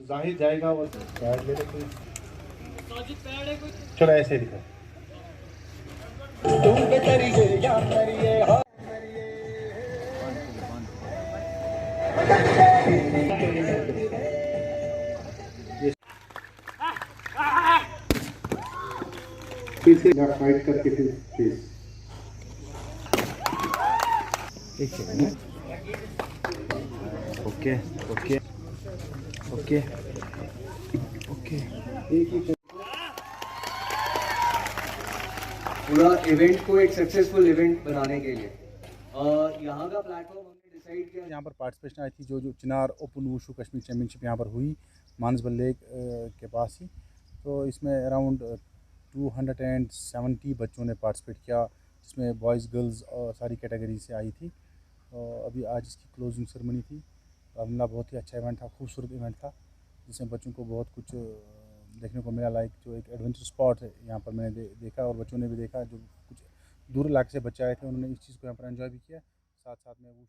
जाहिर जाएगा वो पैड ले लेते। चलो ऐसे दिखा। फिर से फाइट करके फिर एक second. Okay okay okay okay. पूरा इवेंट को एक सक्सेसफुल इवेंट बनाने के लिए यहाँ का प्लेटफॉर्म हमने डिसाइड किया। यहाँ पर पार्टिसिपेशन आई थी जो चिनार ओपन वुशु कश्मीर चैम्पियनशिप यहाँ पर हुई मानसबल लेक के पास ही। तो इसमें अराउंड 270 बच्चों ने पार्टिसिपेट किया, जिसमें बॉयज़ गर्ल्स और सारी कैटेगरी से आई थी। तो अभी आज इसकी क्लोजिंग सेरेमनी थी। अलहमदिल्ला बहुत ही अच्छा इवेंट था, खूबसूरत इवेंट था, जिसमें बच्चों को बहुत कुछ देखने को मिला। लाइक जो एक एडवेंचर स्पॉट है यहाँ पर मैंने देखा और बच्चों ने भी देखा। जो कुछ दूर इलाके से बच्चे आए थे उन्होंने इस चीज़ को यहाँ पर एंजॉय भी किया, साथ साथ में वो